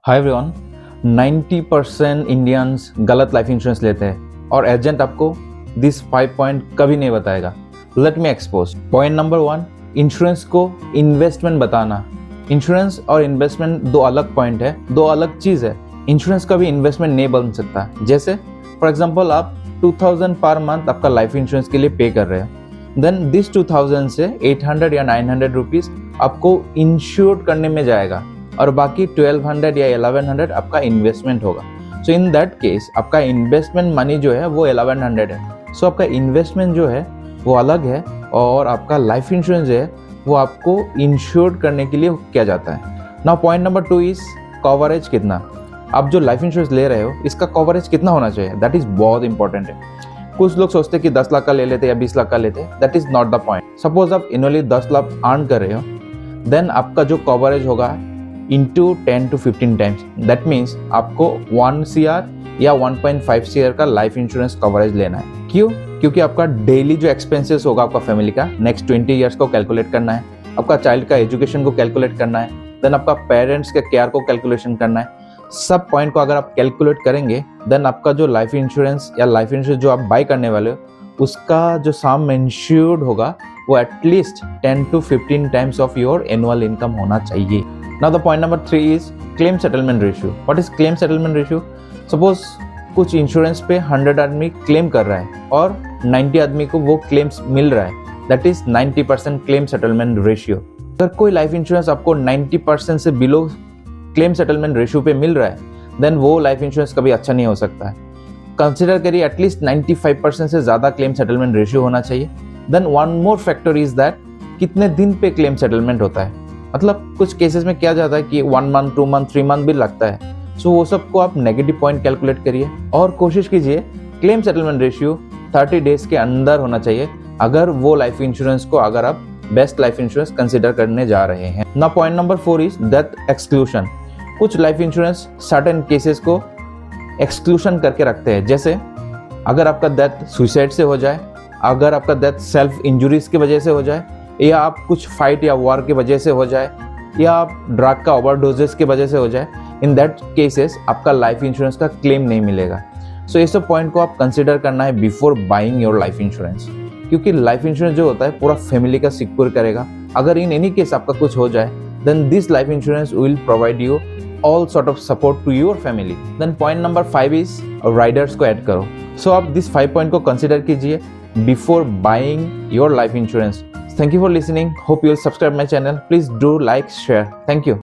Hi everyone. 90% Indians गलत life insurance लेते हैं और एजेंट आपको दिस 5 पॉइंट कभी नहीं बताएगा। Let me expose. Point number 1, insurance को इन्वेस्टमेंट बताना। इंश्योरेंस और इन्वेस्टमेंट दो अलग पॉइंट है, दो अलग चीज़ है। इंश्योरेंस कभी इन्वेस्टमेंट नहीं बन सकता। जैसे फॉर एग्जाम्पल आप 2000 पर मंथ आपका लाइफ इंश्योरेंस के लिए पे कर रहे हैं, देन दिस 2000 से 800 या 900 रुपीज़ आपको इंश्योर करने में जाएगा और बाकी 1200 या 1100 आपका इन्वेस्टमेंट होगा। सो इन दैट केस आपका इन्वेस्टमेंट मनी जो है वो 1100 है। सो आपका इन्वेस्टमेंट जो है वो अलग है और आपका लाइफ इंश्योरेंस जो है वो आपको इंश्योर करने के लिए किया जाता है। Now point number 2 is coverage कितना। आप जो लाइफ इंश्योरेंस ले रहे हो इसका कवरेज कितना होना चाहिए, दैट इज बहुत इंपॉर्टेंट है। कुछ लोग सोचते हैं कि 10 लाख का ले लेते या 20 लाख का लेते, that is not the point. Suppose आप एनुअली 10 लाख अर्न कर रहे हो, देन आपका जो कवरेज होगा into 10 to 15 times, that means आपको 1 CR या 1.5 CR का लाइफ इंश्योरेंस कवरेज लेना है। क्यों? क्योंकि आपका डेली जो एक्सपेंसेस होगा आपका फैमिली का नेक्स्ट 20 ईयर्स को कैलकुलेट करना है, आपका चाइल्ड का एजुकेशन को कैलकुलेट करना है, देन आपका पेरेंट्स के केयर को कैलकुलेशन करना है। सब पॉइंट को अगर आप कैलकुलेट करेंगे देन आपका जो लाइफ इंश्योरेंस या लाइफ इंश्योरेंस जो आप बाय करने वाले हो उसका जो सम इंश्योर्ड होगा वो at least 10 to 15 times of your annual income होना चाहिए। Now the point number 3 is claim settlement ratio. What is claim settlement ratio? Suppose कुछ इंश्योरेंस पे 100 आदमी क्लेम कर रहा है और 90 आदमी को वो क्लेम्स मिल रहा है, that is 90% claim settlement ratio. अगर कोई लाइफ इंश्योरेंस आपको 90% से बिलो क्लेम सेटलमेंट रेशियो पे मिल रहा है देन वो लाइफ इंश्योरेंस कभी अच्छा नहीं हो सकता है। कंसिडर करिए एटलीस्ट 95% से ज़्यादा क्लेम सेटलमेंट रेशियो होना चाहिए। Then one more factor is that कितने दिन पे क्लेम सेटलमेंट होता है। मतलब कुछ केसेस में क्या जाता है कि 1 मंथ 2 मंथ 3 मंथ भी लगता है। सो वो सब को आप नेगेटिव पॉइंट कैलकुलेट करिए और कोशिश कीजिए क्लेम सेटलमेंट रेशियो 30 डेज के अंदर होना चाहिए अगर वो लाइफ इंश्योरेंस को अगर आप बेस्ट लाइफ इंश्योरेंस कंसिडर करने जा रहे हैं ना। Point number 4 is death exclusion. कुछ लाइफ इंश्योरेंस सर्टेन केसेस को एक्सक्लूशन करके रखते हैं, जैसे अगर आपका डेथ सुसाइड से हो जाए, अगर आपका डेथ सेल्फ इंजुरीज की वजह से हो जाए, या आप कुछ फाइट या वॉर की वजह से हो जाए, या आप ड्रग का ओवरडोजेस की वजह से हो जाए, इन दैट केसेस आपका लाइफ इंश्योरेंस का क्लेम नहीं मिलेगा। सो ये सब पॉइंट को आप कंसिडर करना है before buying your life insurance, क्योंकि लाइफ इंश्योरेंस जो होता है पूरा फैमिली का सिक्योर करेगा। अगर इन एनी केस आपका कुछ हो जाए then this life insurance will provide you all sort of support to your family. Then point number 5 is riders को ऐड करो। सो आप दिस 5 पॉइंट को कंसिडर कीजिए before buying your life insurance. Thank you for listening. Hope you will subscribe my channel. Please do like, share. Thank you.